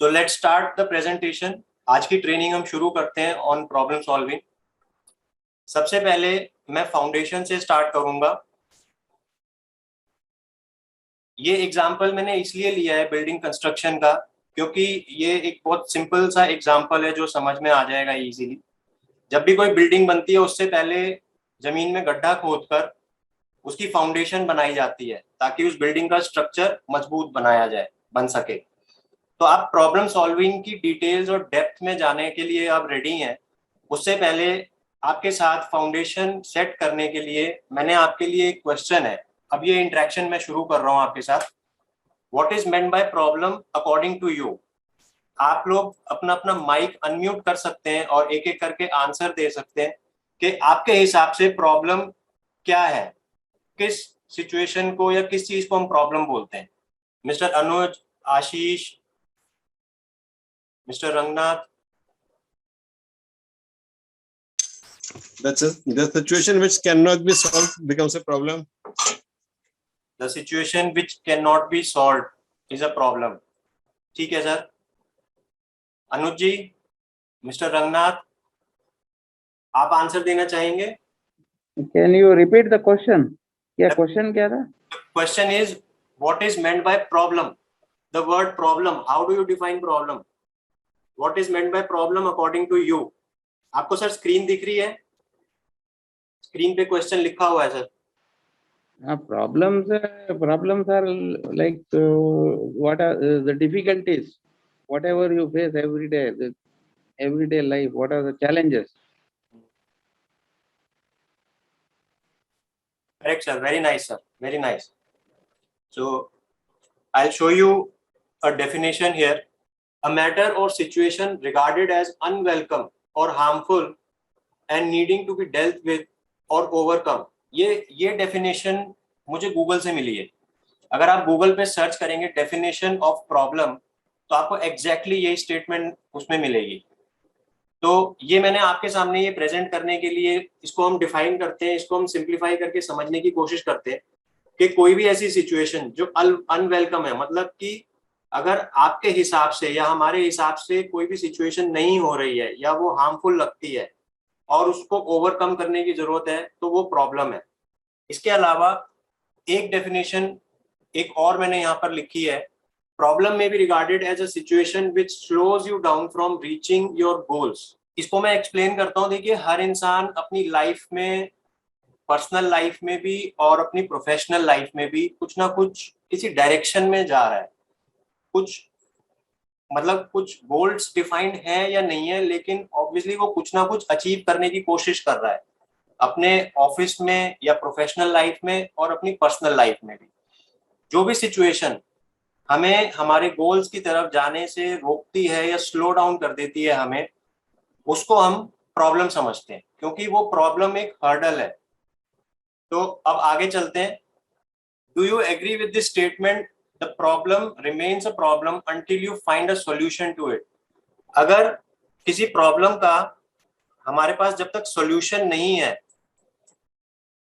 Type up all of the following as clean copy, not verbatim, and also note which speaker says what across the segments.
Speaker 1: So let's start the presentation. आज की training हम शुरू करते हैं ऑन प्रॉब्लम सॉल्विंग। सबसे पहले मैं फाउंडेशन से स्टार्ट करूंगा। ये एग्जाम्पल मैंने इसलिए लिया है बिल्डिंग कंस्ट्रक्शन का, क्योंकि ये एक बहुत सिंपल सा एग्जाम्पल है जो समझ में आ जाएगा इजीली। जब भी कोई बिल्डिंग बनती है उससे पहले जमीन में गड्ढा खोदकर उसकी फाउंडेशन बनाई जाती है ताकि उस बिल्डिंग का स्ट्रक्चर मजबूत बन सके। तो आप प्रॉब्लम सॉल्विंग की डिटेल्स और डेप्थ में जाने के लिए आप रेडी हैं। उससे पहले आपके साथ फाउंडेशन सेट करने के लिए मैंने आपके लिए एक क्वेश्चन है। अब ये इंटरेक्शन मैं शुरू कर रहा हूं आपके साथ। What is meant by problem according to you? आप लोग अपना अपना माइक अनम्यूट कर सकते हैं और एक एक करके आंसर दे सकते हैं कि आपके हिसाब से प्रॉब्लम क्या है, किस सिचुएशन को या किस चीज को हम प्रॉब्लम बोलते हैं। Mister Anuj, Ashish, mister Ranganath.
Speaker 2: The situation which cannot be solved becomes a problem.
Speaker 1: The situation which cannot be solved is a problem. ठीक है सर। अनुज जी, मिस्टर रंगनाथ, आप आंसर देना चाहेंगे?
Speaker 3: Can you repeat the question? क्या question क्या था?
Speaker 1: Question is what is meant by problem? The word problem. How do you define problem? What is meant by problem according to you? आपको sir screen दिख रही है? Screen पे question लिखा हुआ है sir.
Speaker 3: Problems are like what are the difficulties, whatever you face every day, the everyday life. What are the challenges?
Speaker 1: Correct sir. Very nice sir. Very nice. So I'll show you a definition here. A matter or situation regarded as unwelcome or harmful and needing to be dealt with or overcome. ये definition मुझे Google से मिली है। अगर आप Google पे search करेंगे definition of problem तो आपको एग्जैक्टली यही स्टेटमेंट उसमें मिलेगी। तो ये मैंने आपके सामने ये प्रेजेंट करने के लिए इसको हम डिफाइन करते हैं, इसको हम सिंप्लीफाई करके समझने की कोशिश करते हैं कि कोई भी ऐसी सिचुएशन जो अनवेलकम है, मतलब कि अगर आपके हिसाब से या हमारे हिसाब से कोई भी सिचुएशन नहीं हो रही है या वो हार्मफुल लगती है और उसको ओवरकम करने की जरूरत है तो वो प्रॉब्लम है। इसके अलावा एक डेफिनेशन एक और मैंने यहाँ पर लिखी है। प्रॉब्लम में be regarded as a situation which slows you down from reaching your goals. इसको मैं एक्सप्लेन करता हूँ। देखिए, हर इंसान अपनी लाइफ में, पर्सनल लाइफ में भी और अपनी प्रोफेशनल लाइफ में भी कुछ ना कुछ किसी डायरेक्शन में जा रहा है। कुछ गोल्स डिफाइंड है या नहीं है, लेकिन ऑब्वियसली वो कुछ ना कुछ अचीव करने की कोशिश कर रहा है अपने ऑफिस में या प्रोफेशनल लाइफ में और अपनी पर्सनल लाइफ में भी। जो भी सिचुएशन हमें हमारे गोल्स की तरफ जाने से रोकती है या स्लो डाउन कर देती है हमें, उसको हम प्रॉब्लम समझते हैं, क्योंकि वो प्रॉब्लम एक हर्डल है। तो अब आगे चलते हैं। Do you agree with this statement? The problem remains a problem until you find a solution to it. अगर किसी प्रॉब्लम का हमारे पास जब तक सॉल्यूशन नहीं है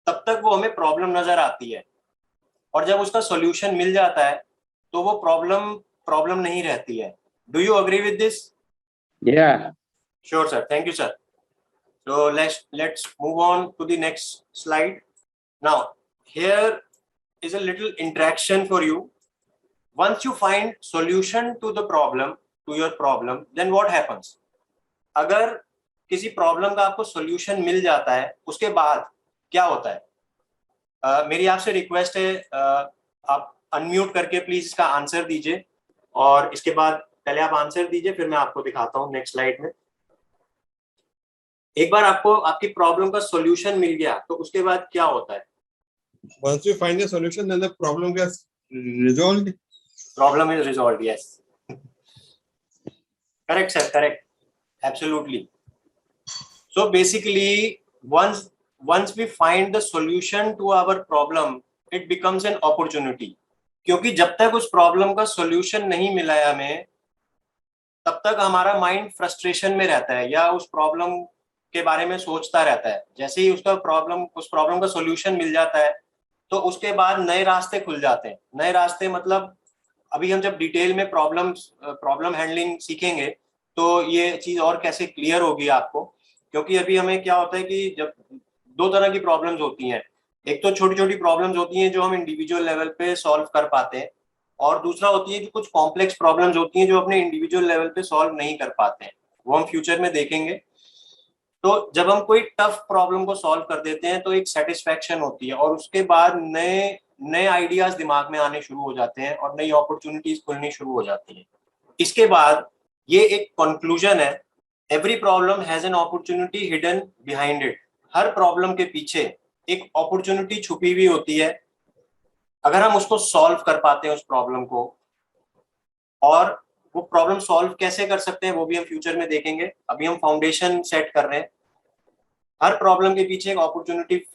Speaker 1: तब तक वो हमें प्रॉब्लम नजर आती है, और जब उसका सॉल्यूशन मिल जाता है तो वो प्रॉब्लम नहीं रहती है। Do you agree with this?
Speaker 3: Yeah.
Speaker 1: Sure sir, thank you sir. So let's move on to the next slide. Now here is a little interaction for you. Once you find solution to your problem, then what happens? अगर किसी problem का आपको solution मिल जाता है उसके बाद क्या होता है? मेरी आपसे रिक्वेस्ट है, आप अनम्यूट करके प्लीज इसका आंसर दीजिए, और इसके बाद पहले आप आंसर दीजिए फिर मैं आपको दिखाता हूँ नेक्स्ट स्लाइड में। एक बार आपको आपकी प्रॉब्लम का सॉल्यूशन मिल गया तो उसके बाद क्या होता है?
Speaker 2: Once you find a solution, then the problem gets resolved.
Speaker 1: Problem is resolved. Yes. Correct, sir. Correct. Absolutely. So basically, once we find the solution to our problem, it becomes an opportunity. क्योंकि जब तक उस problem का solution नहीं मिला है हमें, तब तक हमारा माइंड फ्रस्ट्रेशन में रहता है या उस प्रॉब्लम के बारे में सोचता रहता है। जैसे ही उस प्रॉब्लम का सॉल्यूशन मिल जाता है तो उसके बाद नए रास्ते खुल जाते हैं। नए रास्ते मतलब अभी हम जब डिटेल में प्रॉब्लम हैंडलिंग सीखेंगे तो ये चीज और कैसे क्लियर होगी आपको, क्योंकि अभी हमें क्या होता है कि जब दो तरह की प्रॉब्लम्स होती हैं, एक तो छोटी छोटी प्रॉब्लम्स होती हैं जो हम इंडिविजुअल लेवल पे सॉल्व कर पाते हैं, और दूसरा होती है कि कुछ कॉम्प्लेक्स प्रॉब्लम्स होती हैं जो अपने इंडिविजुअल लेवल पे सॉल्व नहीं कर पाते हैं, वो हम फ्यूचर में देखेंगे। तो जब हम कोई टफ प्रॉब्लम को सॉल्व कर देते हैं तो एक सेटिस्फैक्शन होती है, और उसके बाद नए नए आइडियाज दिमाग में आने शुरू हो जाते हैं और नई अपॉर्चुनिटीज खुलनी शुरू हो जाती हैं। इसके बाद ये एक कंक्लूजन है, every problem has an opportunity hidden behind it. हर प्रॉब्लम के पीछे एक अपॉर्चुनिटी छुपी हुई होती है, अगर हम उसको सॉल्व कर पाते हैं उस प्रॉब्लम को। और वो प्रॉब्लम सॉल्व कैसे कर सकते हैं वो भी हम फ्यूचर में देखेंगे, अभी हम फाउंडेशन सेट कर रहे हैं। हर प्रॉब्लम के पीछे एक अपॉर्चुनिटी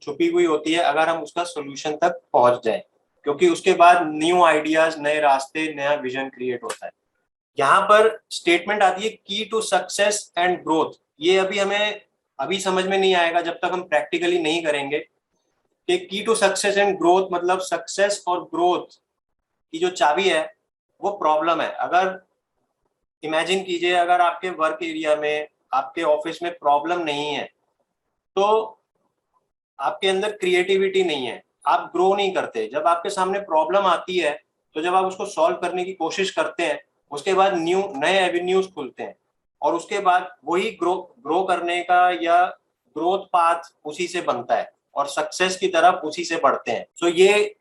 Speaker 1: छुपी हुई होती है अगर हम उसका सोल्यूशन तक पहुंच जाए, क्योंकि उसके बाद न्यू आइडियाज, नए रास्ते, नया विजन क्रिएट होता है। यहाँ पर स्टेटमेंट आती है की टू सक्सेस एंड ग्रोथ। ये अभी हमें अभी समझ में नहीं आएगा जब तक हम प्रैक्टिकली नहीं करेंगे कि की टू सक्सेस एंड ग्रोथ मतलब सक्सेस और ग्रोथ की जो चाबी है वो प्रॉब्लम है। अगर इमेजिन कीजिए, अगर आपके वर्क एरिया में, आपके ऑफिस में प्रॉब्लम नहीं है तो आपके अंदर क्रिएटिविटी नहीं है, आप ग्रो नहीं करते। जब आपके सामने प्रॉब्लम आती है तो जब आप उसको सॉल्व करने की कोशिश करते हैं, उसके बाद नए एवेन्यूज खुलते हैं, और उसके बाद वही ग्रो करने का या ग्रोथ पाथ उसी से बनता है और सक्सेस की तरफ उसी से बढ़ते हैं। सो ये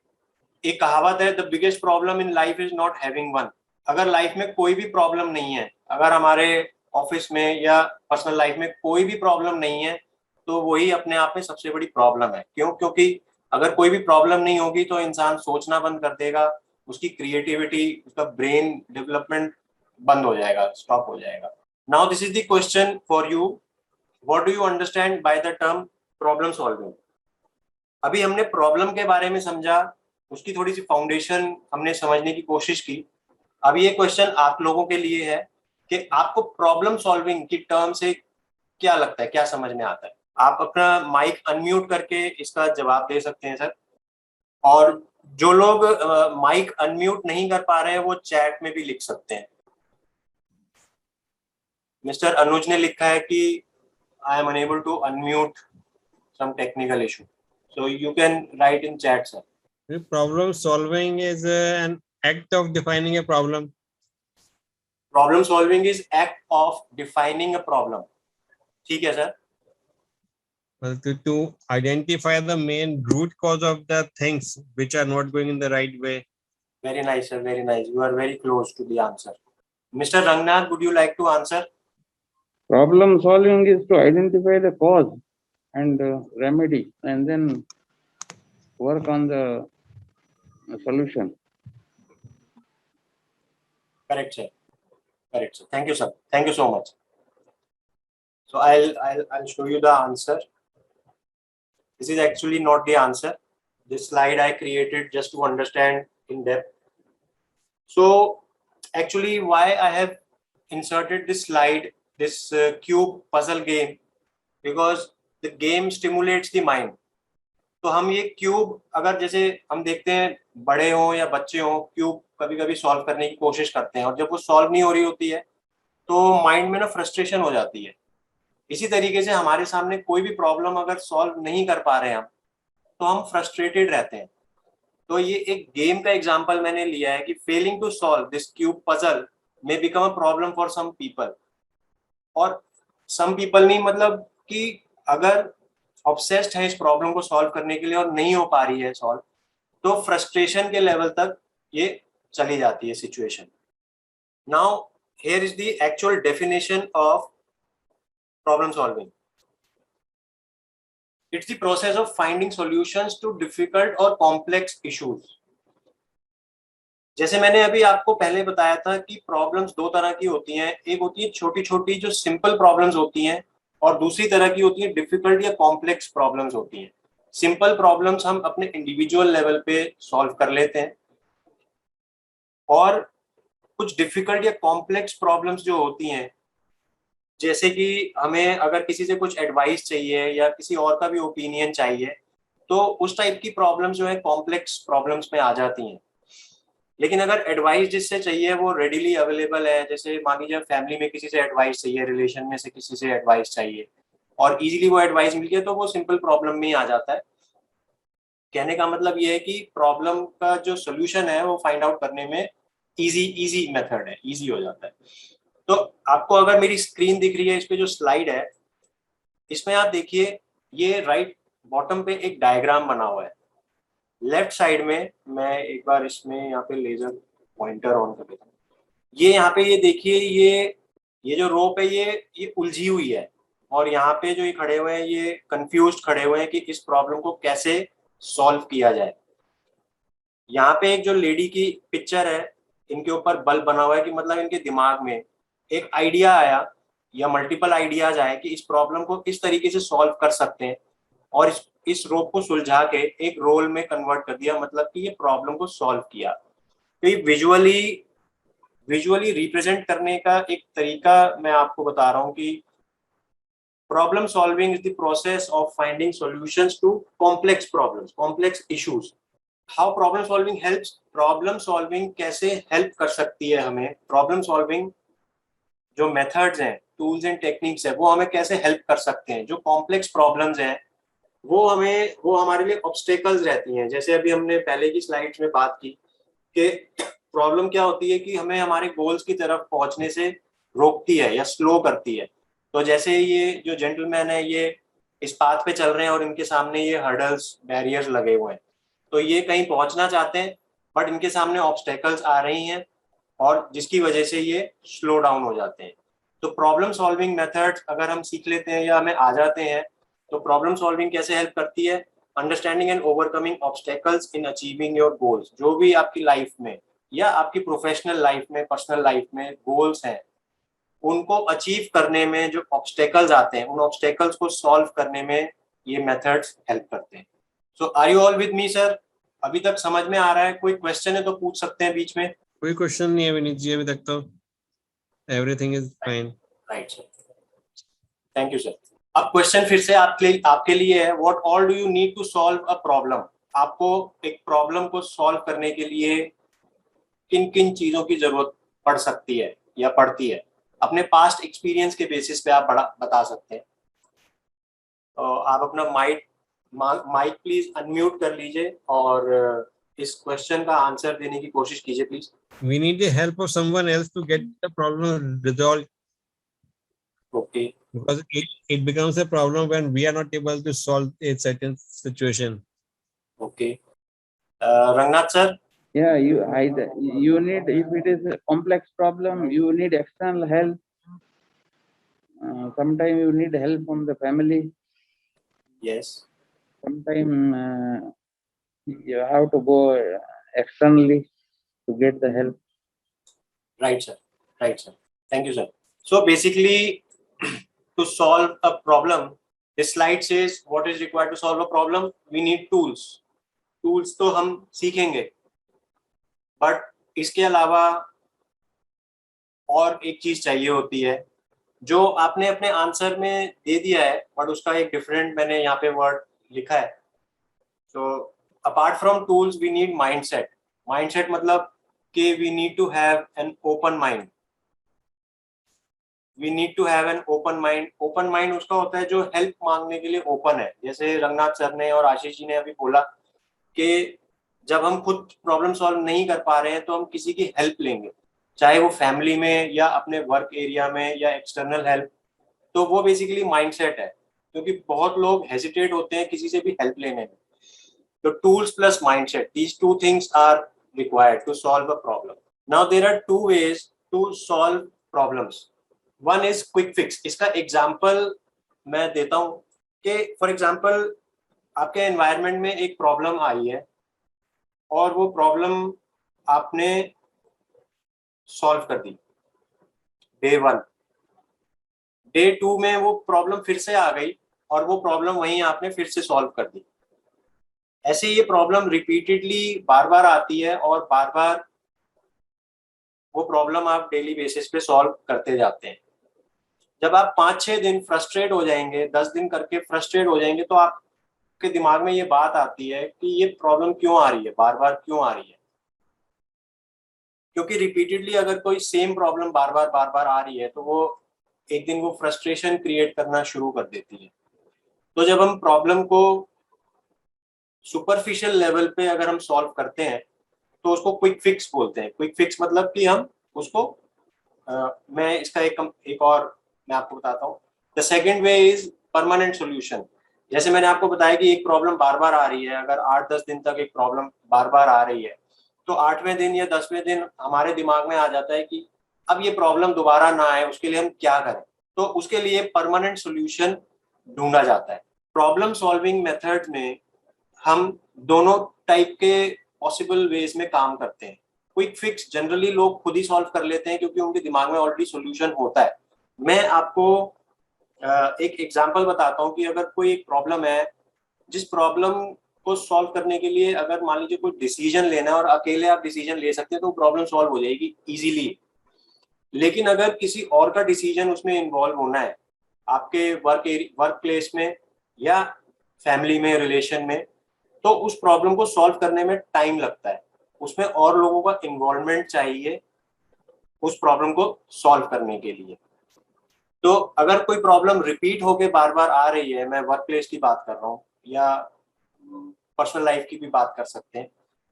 Speaker 1: एक कहावत है, the biggest problem in life is not having one. अगर लाइफ में कोई भी प्रॉब्लम नहीं है, अगर हमारे ऑफिस में या पर्सनल लाइफ में कोई भी प्रॉब्लम नहीं है, तो वही अपने आप में सबसे बड़ी प्रॉब्लम है। क्यों? क्योंकि अगर कोई भी प्रॉब्लम नहीं होगी तो इंसान सोचना बंद कर देगा, उसकी क्रिएटिविटी, उसका ब्रेन डेवलपमेंट बंद हो जाएगा, स्टॉप हो जाएगा। Now this is the question for you, what do you understand by the term problem solving? अभी हमने प्रॉब्लम के बारे में समझा, उसकी थोड़ी सी फाउंडेशन हमने समझने की कोशिश की। अब ये क्वेश्चन आप लोगों के लिए है कि आपको प्रॉब्लम सॉल्विंग की टर्म से क्या लगता है, क्या समझ में आता है? आप अपना माइक अनम्यूट करके इसका जवाब दे सकते हैं सर। और जो लोग माइक अनम्यूट नहीं कर पा रहे हैं वो चैट में भी लिख सकते हैं। मिस्टर अनुज ने लिखा है कि I am unable to unmute, some technical issue, so you can write in chat sir.
Speaker 2: Problem solving is an act of defining a problem.
Speaker 1: Problem solving is act of defining a problem. ठीक है sir.
Speaker 2: Well, to identify the main root cause of the things which are not going in the right way.
Speaker 1: Very nice sir, very nice, you are very close to the answer. Mr. Rangnath, would you like to answer?
Speaker 3: Problem solving is to identify the cause and remedy, and then work on the solution.
Speaker 1: Correct sir, correct sir, thank you sir, thank you so much. So I'll show you the answer. This is actually not the answer, this slide I created just to understand in depth. So actually why I have inserted this slide, this cube puzzle game, because the game stimulates the mind. तो हम ये cube, अगर जैसे हम देखते हैं बड़े हों या बच्चे हों, क्यूब कभी कभी सॉल्व करने की कोशिश करते हैं और जब वो सॉल्व नहीं हो रही होती है तो माइंड में ना फ्रस्ट्रेशन हो जाती है। इसी तरीके से हमारे सामने कोई भी प्रॉब्लम अगर सॉल्व नहीं कर पा रहे हैं हम, तो हम फ्रस्ट्रेटेड रहते हैं। तो ये एक गेम का एग्जांपल मैंने लिया है कि failing to solve this cube puzzle may become a problem for some people. और सम पीपल नहीं, मतलब कि अगर ऑब्सेस्ड है इस प्रॉब्लम को सॉल्व करने के लिए और नहीं हो पा रही है सॉल्व, तो फ्रस्ट्रेशन के लेवल तक ये चली जाती है situation. Now here is the actual definition of problem solving. It's the process of finding solutions to difficult और कॉम्प्लेक्स इश्यूज। जैसे मैंने अभी आपको पहले बताया था कि प्रॉब्लम्स दो तरह की होती हैं, एक होती है छोटी छोटी जो सिंपल प्रॉब्लम्स होती हैं, और दूसरी तरह की होती है डिफिकल्ट या कॉम्प्लेक्स प्रॉब्लम्स होती हैं। सिंपल प्रॉब्लम्स हम अपने इंडिविजुअल लेवल पे सॉल्व कर लेते हैं, और कुछ डिफिकल्ट या कॉम्प्लेक्स प्रॉब्लम्स जो होती हैं, जैसे कि हमें अगर किसी से कुछ एडवाइस चाहिए या किसी और का भी ओपिनियन चाहिए, तो उस टाइप की प्रॉब्लम्स जो है कॉम्प्लेक्स प्रॉब्लम्स में आ जाती हैं। लेकिन अगर एडवाइस जिससे चाहिए वो रेडिली अवेलेबल है, जैसे मान लीजिए फैमिली में किसी से एडवाइस चाहिए, रिलेशन में से किसी से एडवाइस चाहिए और इजीली वो एडवाइस मिल गया, तो वो सिंपल प्रॉब्लम में ही आ जाता है। कहने का मतलब ये है कि प्रॉब्लम का जो सोल्यूशन है वो फाइंड आउट करने में इजी मेथड है, इजी हो जाता है। तो आपको अगर मेरी स्क्रीन दिख रही है, इस पे जो स्लाइड है, इसमें आप देखिए ये राइट बॉटम पे एक डायग्राम बना हुआ है। लेफ्ट साइड में मैं एक बार इसमें यहाँ पे लेजर पॉइंटर ऑन कर देता हूँ। ये यहाँ पे ये देखिए, ये जो रोप है ये उलझी हुई है और यहाँ पे जो ये खड़े हुए हैं ये कंफ्यूज्ड खड़े हुए हैं कि इस प्रॉब्लम को कैसे सॉल्व किया जाए। यहाँ पे एक जो लेडी की पिक्चर है, इनके ऊपर बल्ब बना हुआ है कि मतलब इनके दिमाग में एक आइडिया आया या मल्टीपल आइडियाज आए कि इस प्रॉब्लम को इस तरीके से सॉल्व कर सकते हैं और इस रोप को सुलझा के एक रोल में कन्वर्ट कर दिया, मतलब कि ये प्रॉब्लम को सॉल्व किया। तो ये विजुअली रिप्रेजेंट करने का एक तरीका मैं आपको बता रहा हूँ कि problem solving is the process of finding solutions to complex problems, complex issues. How problem solving helps, problem solving कैसे हेल्प कर सकती है हमें, प्रॉब्लम सॉल्विंग जो मेथड्स हैं, टूल्स एंड टेक्निक्स है, वो हमें कैसे हेल्प कर सकते हैं। जो कॉम्प्लेक्स प्रॉब्लम्स हैं वो हमारे लिए ऑब्स्टेकल्स रहती हैं। जैसे अभी हमने पहले की स्लाइड्स में बात की कि प्रॉब्लम क्या होती है कि हमें हमारे गोल्स की तरफ पहुंचने से रोकती है या स्लो करती है। तो जैसे ये जो जेंटलमैन है ये इस पाथ पे चल रहे हैं और इनके सामने ये हर्डल्स, बैरियर्स लगे हुए हैं, तो ये कहीं पहुंचना चाहते हैं बट इनके सामने ऑब्स्टेकल्स आ रही हैं और जिसकी वजह से ये स्लो डाउन हो जाते हैं। तो प्रॉब्लम सॉल्विंग मेथड्स अगर हम सीख लेते हैं या हमें आ जाते हैं, तो प्रॉब्लम सॉल्विंग कैसे हेल्प करती है, understanding and overcoming obstacles in achieving your goals. जो भी आपकी लाइफ में या आपकी प्रोफेशनल लाइफ में, पर्सनल लाइफ में गोल्स हैं, उनको अचीव करने में जो ऑब्स्टेकल्स आते हैं, उन ऑब्स्टेकल्स को सॉल्व करने में ये मेथड्स हेल्प करते हैं। So are you all with me sir? अभी तक समझ में आ रहा है? कोई क्वेश्चन है तो पूछ सकते हैं बीच में।
Speaker 2: कोई क्वेश्चन नहीं है विनीत जी अभी तक तो, everything is fine.
Speaker 1: Right sir, thank you sir. अब क्वेश्चन फिर से आपके लिए है, what all do you need to solve a problem. आपको एक प्रॉब्लम को सॉल्व करने के लिए किन किन चीजों की जरूरत पड़ सकती है या पड़ती है, अपने पास्ट एक्सपीरियंस के बेसिस पे आप बड़ा बता सकते हैं। तो आप अपना माइक प्लीज अनम्यूट कर लीजिए और इस क्वेश्चन का आंसर देने की कोशिश कीजिए please.
Speaker 2: We need the help of someone else to get the problem resolved,
Speaker 1: okay,
Speaker 2: because it becomes a problem when we are not able to solve a certain situation.
Speaker 1: Okay, Ranganath sir.
Speaker 3: Yeah, you need, if it is a complex problem, you need external help. Sometimes you need help from the family.
Speaker 1: Yes,
Speaker 3: Sometimes you have to go externally to get the help.
Speaker 1: right sir, right sir, thank you sir. So basically to solve a problem, this slide says what is required to solve a problem. We need tools. तो हम सीखेंगे, but इसके अलावा और एक चीज चाहिए होती है जो आपने अपने आंसर में दे दिया है, बट उसका एक डिफरेंट मैंने यहाँ पे वर्ड लिखा है। So apart from tools we need mindset. Mindset मतलब कि we need to have an open mind. We need to have an open mind. Open mind उसका होता है जो हेल्प मांगने के लिए ओपन है। जैसे रंगनाथ सर ने और आशीष जी ने अभी बोला कि जब हम खुद प्रॉब्लम सॉल्व नहीं कर पा रहे हैं तो हम किसी की हेल्प लेंगे, चाहे वो फैमिली में या अपने वर्क एरिया में या एक्सटर्नल हेल्प। तो वो बेसिकली माइंडसेट है, क्योंकि बहुत लोग हेजिटेट होते हैं किसी से भी हेल्प लेने में। तो tools plus mindset, these two things are required to solve a problem. Now there are two ways to solve problems. One is quick fix. इसका एग्जाम्पल मैं देता हूँ कि फॉर एग्जाम्पल आपके एनवायरनमेंट में एक प्रॉब्लम आई है और वो प्रॉब्लम आपने सॉल्व कर दी डे 1। डे 2 में वो प्रॉब्लम फिर से आ गई और वो प्रॉब्लम वहीं आपने फिर से सॉल्व कर दी। ऐसे ये प्रॉब्लम रिपीटेडली बार बार आती है और बार बार वो प्रॉब्लम आप डेली बेसिस पे सॉल्व करते जाते हैं। जब आप 5-6 दिन फ्रस्ट्रेट हो जाएंगे, 10 दिन करके फ्रस्ट्रेट हो जाएंगे, तो आपके दिमाग में ये बात आती है कि ये प्रॉब्लम क्यों आ रही है, बार बार क्यों आ रही है। क्योंकि रिपीटेडली अगर कोई सेम प्रॉब्लम बार बार आ रही है तो वो एक दिन वो फ्रस्ट्रेशन क्रिएट करना शुरू कर देती है। तो जब हम प्रॉब्लम को सुपरफिशियल लेवल पे अगर हम सॉल्व करते हैं तो उसको क्विक फिक्स बोलते हैं। क्विक फिक्स मतलब कि हम उसको मैं इसका एक और मैं आपको बताता हूँ। The second way is permanent solution. जैसे मैंने आपको बताया कि एक प्रॉब्लम बार बार आ रही है, अगर 8-10 दिन तक एक प्रॉब्लम बार बार आ रही है तो 8वें दिन या 10वें दिन हमारे दिमाग में आ जाता है कि अब ये प्रॉब्लम दोबारा ना आए उसके लिए हम क्या करें। तो उसके लिए परमानेंट सोल्यूशन ढूंढा जाता है। प्रॉब्लम सॉल्विंग मेथड में हम दोनों टाइप के पॉसिबल वेज में काम करते हैं। क्विक फिक्स जनरली लोग खुद ही सॉल्व कर लेते हैं क्योंकि उनके दिमाग में ऑलरेडी सॉल्यूशन होता है। मैं आपको एक एग्जांपल बताता हूँ कि अगर कोई एक प्रॉब्लम है, जिस प्रॉब्लम को सॉल्व करने के लिए अगर मान लीजिए कोई डिसीजन लेना है और अकेले आप डिसीजन ले सकते हैं तो प्रॉब्लम सॉल्व हो जाएगी इजीली। लेकिन अगर किसी और का डिसीजन उसमें इन्वॉल्व होना है, आपके वर्क प्लेस में या फैमिली में, रिलेशन में, तो उस प्रॉब्लम को सॉल्व करने में टाइम लगता है। उसमें और लोगों का इन्वॉल्वमेंट चाहिए उस प्रॉब्लम को सॉल्व करने के लिए। तो अगर कोई प्रॉब्लम रिपीट होके बार बार आ रही है, मैं वर्क प्लेस की बात कर रहा हूँ या पर्सनल लाइफ की भी बात कर सकते हैं,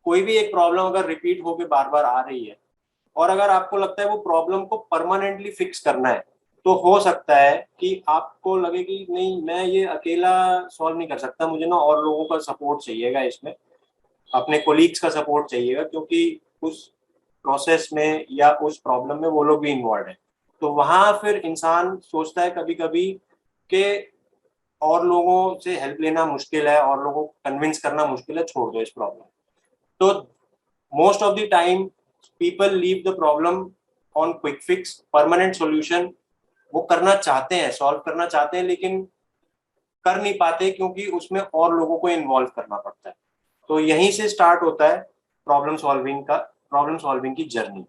Speaker 1: कोई भी एक प्रॉब्लम अगर रिपीट होके बार बार आ रही है और अगर आपको लगता है वो प्रॉब्लम को परमानेंटली फिक्स करना है, तो हो सकता है कि आपको लगे कि नहीं, मैं ये अकेला सॉल्व नहीं कर सकता, मुझे ना और लोगों का सपोर्ट चाहिएगा, इसमें अपने कोलीग्स का सपोर्ट चाहिएगा, क्योंकि उस प्रोसेस में या उस प्रॉब्लम में वो लोग भी इन्वॉल्व है। तो वहां फिर इंसान सोचता है कभी कभी कि और लोगों से हेल्प लेना मुश्किल है और लोगों को कन्विंस करना मुश्किल है, छोड़ दो इस प्रॉब्लम। तो most of the time people leave the problem on quick fix. Permanent solution वो करना चाहते हैं, सॉल्व करना चाहते हैं, लेकिन कर नहीं पाते क्योंकि उसमें और लोगों को इन्वॉल्व करना पड़ता है। तो यहीं से स्टार्ट होता है प्रॉब्लम सॉल्विंग की जर्नी।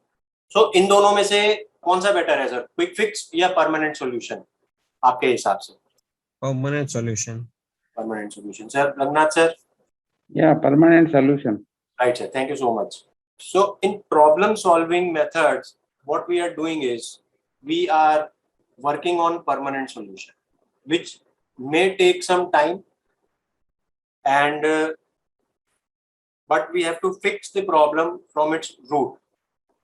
Speaker 1: सो इन दोनों में से कौन सा बेटर है सर, क्विक फिक्स या परमानेंट सॉल्यूशन आपके हिसाब से?
Speaker 2: Permanent solution.
Speaker 1: Permanent solution. Sir Ranganath sir?
Speaker 3: Yeah, permanent solution.
Speaker 1: Right, sir. Thank you so much. So in problem solving methods, what we are doing is we are working on permanent solution, which may take some time, and but we have to fix the problem from its root.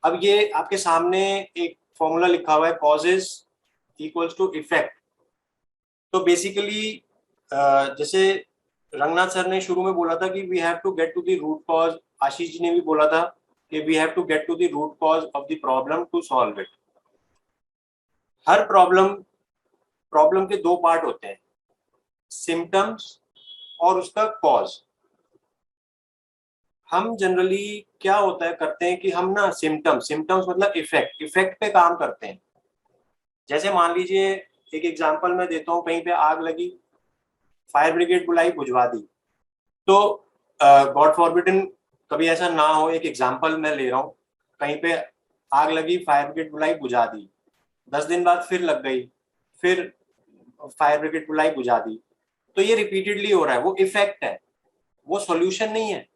Speaker 1: अब ये आपके सामने एक formula लिखा हुआ है, causes equals to effect. तो basically जैसे रंगनाथ सर ने शुरू में बोला था कि we have to get to the root cause, Ashish ji ने भी बोला था कि we have to get to the root cause of the problem to solve it. हर प्रॉब्लम के दो पार्ट होते हैं, सिम्टम्स और उसका कॉज। हम जनरली क्या होता है करते हैं कि हम ना सिम्टम्स मतलब इफेक्ट पे काम करते हैं। जैसे मान लीजिए एक एग्जांपल मैं देता हूँ, कहीं पे आग लगी, फायर ब्रिगेड बुलाई, बुझवा दी। तो गॉड फॉरबिडन कभी ऐसा ना हो, एक एग्जांपल मैं ले रहा हूँ, कहीं पे आग लगी, फायर ब्रिगेड बुलाई, बुझा दी, 10 दिन बाद फिर लग गई, फिर फायर ब्रिगेड बुलाई, बुझा दी। तो ये रिपीटेडली हो रहा है, वो इफेक्ट है, वो सॉल्यूशन नहीं है।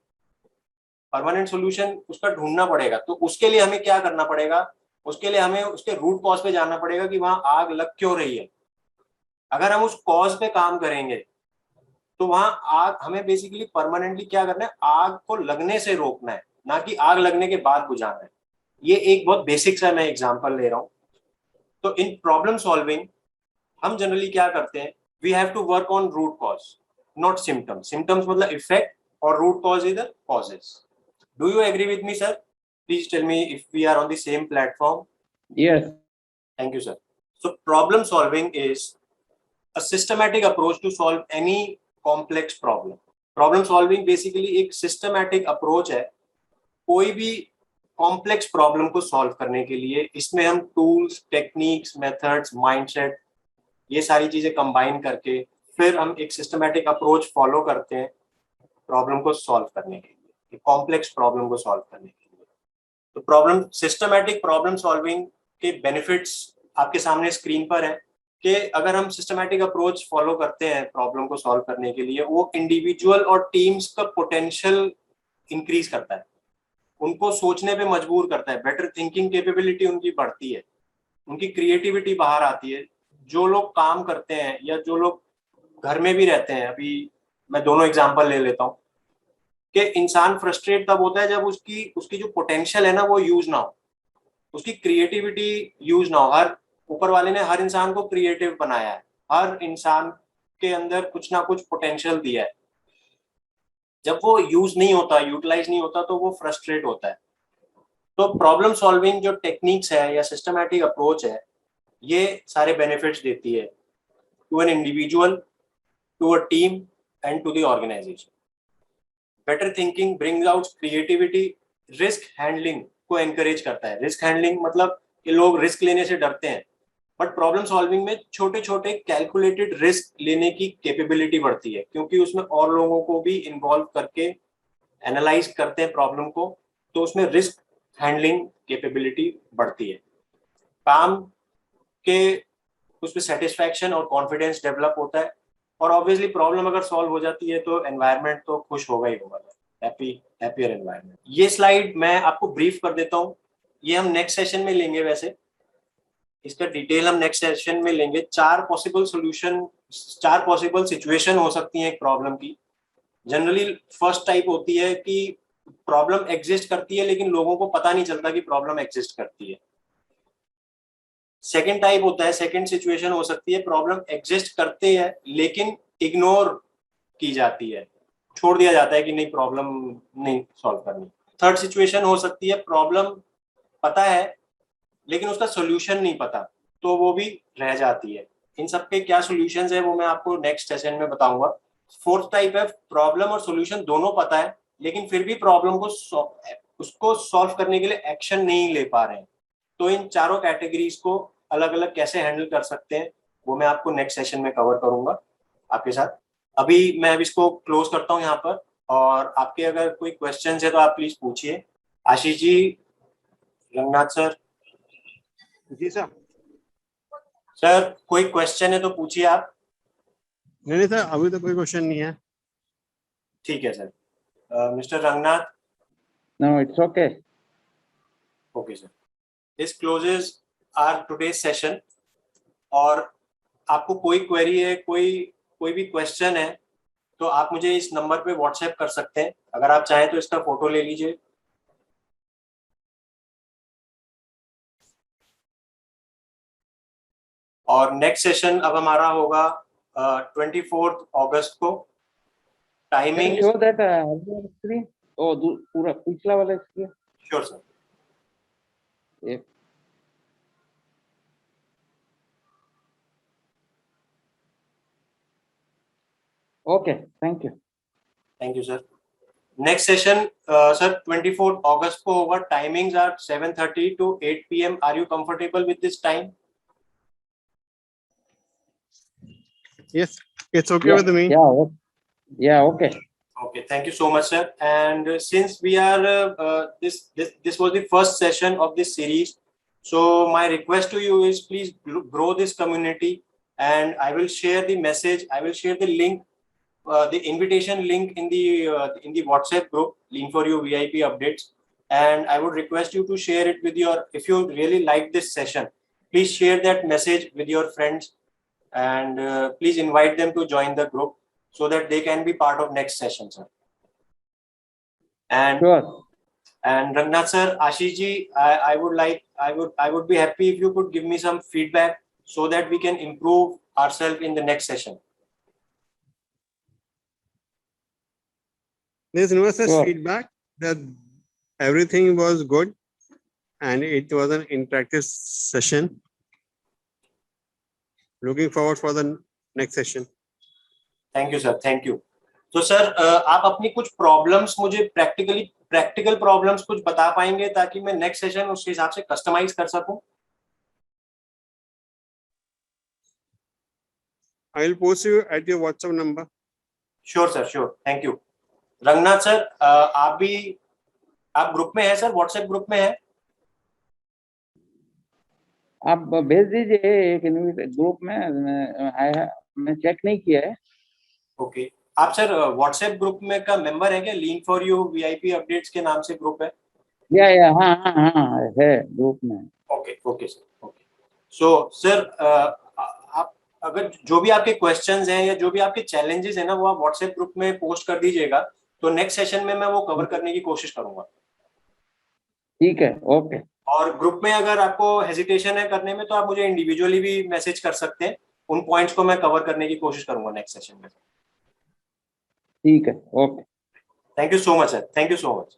Speaker 1: परमानेंट सॉल्यूशन उसका ढूंढना पड़ेगा। तो उसके लिए हमें क्या करना पड़ेगा, उसके लिए हमें उसके रूट कॉज पे जाना पड़ेगा कि वहां आग लग क्यों रही है। अगर हम उस कॉज पे काम करेंगे तो वहां आग, हमें बेसिकली परमानेंटली क्या करना है, आग को लगने से रोकना है, ना कि आग लगने के बाद बुझाना है। ये एक बहुत बेसिक सा मैं एग्जांपल ले रहा हूँ। तो इन प्रॉब्लम सॉल्विंग हम जनरली क्या करते हैं, we have to work on root cause, not symptoms. Symptoms मतलब इफेक्ट और root cause is the causes. Do you agree with me sir? Please tell me if we are on the same platform.
Speaker 3: Yes.
Speaker 1: Thank you, sir. So problem solving is a systematic approach to solve any complex problem. Problem solving basically एक systematic approach है कोई भी complex problem को solve करने के लिए। इसमें हम tools, techniques, methods, mindset, ये सारी चीजें combine करके फिर हम एक systematic approach follow करते हैं problem को solve करने के लिए, एक complex problem को solve करने के लिए। तो systematic problem solving के बेनिफिट्स आपके सामने स्क्रीन पर है कि अगर हम सिस्टमैटिक अप्रोच फॉलो करते हैं प्रॉब्लम को सॉल्व करने के लिए, वो इंडिविजुअल और टीम्स का पोटेंशियल इंक्रीज करता है। उनको सोचने पे मजबूर करता है, बेटर थिंकिंग कैपेबिलिटी उनकी बढ़ती है, उनकी क्रिएटिविटी बाहर आती है। जो लोग काम करते हैं या जो लोग घर में भी रहते हैं, अभी मैं दोनों एग्जांपल ले लेता हूँ कि इंसान फ्रस्ट्रेट तब होता है जब उसकी उसकी जो पोटेंशियल है ना वो यूज ना हो, उसकी क्रिएटिविटी यूज ना हो। हर ऊपर वाले ने हर इंसान को क्रिएटिव बनाया है, हर इंसान के अंदर कुछ ना कुछ पोटेंशियल दिया है। जब वो यूज नहीं होता, यूटिलाइज नहीं होता, तो वो फ्रस्ट्रेट होता है। तो प्रॉब्लम सॉल्विंग जो टेक्निक्स है या सिस्टमैटिक अप्रोच है, ये सारे बेनिफिट्स देती है to an individual, to a team and to the organisation. Better thinking brings out creativity, risk handling को एनकरेज करता है। रिस्क हैंडलिंग मतलब कि लोग रिस्क लेने से डरते हैं, बट प्रॉब्लम सॉल्विंग में छोटे छोटे कैलकुलेटेड रिस्क लेने की कैपेबिलिटी बढ़ती है, क्योंकि उसमें और लोगों को भी इन्वॉल्व करके एनालाइज करते हैं प्रॉब्लम को, तो उसमें रिस्क हैंडलिंग कैपेबिलिटी बढ़ती है। काम के उसमें सेटिस्फैक्शन और कॉन्फिडेंस डेवलप होता है, और ऑब्वियसली प्रॉब्लम अगर सॉल्व हो जाती है तो एनवायरनमेंट तो खुश होगा ही होगा, हैप्पियर एनवायरनमेंट। ये स्लाइड मैं आपको ब्रीफ कर देता हूँ, ये हम नेक्स्ट सेशन में लेंगे। वैसे इसका डिटेल हम नेक्स्ट सेशन में लेंगे। चार पॉसिबल सिचुएशन हो सकती हैं एक प्रॉब्लम की। जनरली फर्स्ट टाइप होती है कि प्रॉब्लम एग्जिस्ट करती है लेकिन लोगों को पता नहीं चलता कि प्रॉब्लम एग्जिस्ट करती है। सेकंड टाइप होता है, सेकंड सिचुएशन हो सकती है प्रॉब्लम एग्जिस्ट करते हैं लेकिन इग्नोर की जाती है, छोड़ दिया जाता है कि नहीं प्रॉब्लम नहीं सॉल्व करनी। थर्ड सिचुएशन हो सकती है प्रॉब्लम पता है लेकिन उसका सोल्यूशन नहीं पता, तो वो भी रह जाती है। इन सब के क्या सोल्यूशंस है वो मैं आपको नेक्स्ट सेशन में बताऊंगा। फोर्थ टाइप है प्रॉब्लम और सोल्यूशन दोनों पता है लेकिन फिर भी प्रॉब्लम को उसको सॉल्व करने के लिए एक्शन नहीं ले पा रहे हैं। तो इन चारों कैटेगरीज को अलग अलग कैसे हैंडल कर सकते हैं वो मैं आपको नेक्स्ट सेशन में कवर करूंगा आपके साथ। अभी मैं अब इसको क्लोज करता हूँ यहाँ पर, और आपके अगर कोई क्वेश्चंस है तो आप प्लीज पूछिए। आशीष जी, रंगनाथ सर।
Speaker 2: जी सर।
Speaker 1: सर कोई क्वेश्चन है तो पूछिए आप।
Speaker 2: नहीं सर, अभी तो कोई क्वेश्चन नहीं है।
Speaker 1: ठीक है sir. Mister Ranganath.
Speaker 3: No, it's okay.
Speaker 1: Okay sir, this closes our today session. और आपको कोई क्वेरी है, कोई कोई भी क्वेश्चन है तो आप मुझे इस नंबर पे व्हाट्सएप कर सकते हैं। अगर आप चाहें तो इसका फोटो ले लीजिए। और नेक्स्ट सेशन अब हमारा होगा 24 अगस्त को।
Speaker 3: Can
Speaker 1: timing.
Speaker 3: you show that earlier screen? Oh, पूरा पिछला वाला screen.
Speaker 1: Sure sir.
Speaker 3: Yeah. Okay, thank you.
Speaker 1: Thank you sir. Next session sir 24 अगस्त को होगा। Timings are 7:30 to 8 PM। Are you comfortable with this time?
Speaker 2: Yes, it's okay with me.
Speaker 3: Yeah, okay.
Speaker 1: Okay, thank you so much, sir. And since we are this was the first session of this series, so my request to you is please grow this community, and I will share the message. I will share the link, the invitation link in the WhatsApp group, link for you VIP updates. And I would request you to share it with your, if you really like this session, please share that message with your friends, and please invite them to join the group so that they can be part of next session, sir. And
Speaker 3: Sure.
Speaker 1: and Rangnath sir, Ashish ji, I would be happy if you could give me some feedback so that we can improve ourselves in the next session.
Speaker 2: There's no such
Speaker 3: Sure.
Speaker 2: feedback, that everything was good and it was an interactive session. Looking forward for the next session.
Speaker 1: Thank you, sir. Thank you. तो sir आप अपनी कुछ problems मुझे practical problems कुछ बता पाएंगे ताकि मैं नेक्स्ट सेशन उस हिसाब से कस्टमाइज कर सकूं?
Speaker 2: I will post you at your WhatsApp number.
Speaker 1: Sure sir, sure. Thank you. Ranganath sir, आप ग्रुप में हैं सर, व्हाट्सएप ग्रुप में है?
Speaker 3: आप भेज दीजिए एक ग्रुप में, मैं चेक नहीं किया है।
Speaker 1: ओके। आप सर व्हाट्सएप ग्रुप में का मेंबर है क्या? Link for you VIP updates के नाम से ग्रुप है।
Speaker 3: या हाँ है ग्रुप में।
Speaker 1: Okay okay sir, okay. So sir आप अगर जो भी आपके क्वेश्चंस हैं या जो भी आपके चैलेंजेस हैं ना, वो आप व्हाट्सएप ग्रुप में पोस्ट कर दीजिएगा, तो नेक्स्ट सेशन में मैं वो कवर करने की कोशिश करूंगा।
Speaker 3: ठीक है, ओके।
Speaker 1: और ग्रुप में अगर आपको हेजिटेशन है करने में, तो आप मुझे इंडिविजुअली भी मैसेज कर सकते हैं, उन पॉइंट्स को मैं कवर करने की कोशिश करूंगा नेक्स्ट सेशन में।
Speaker 3: ठीक है, okay.
Speaker 1: Thank you so much sir, thank you so much.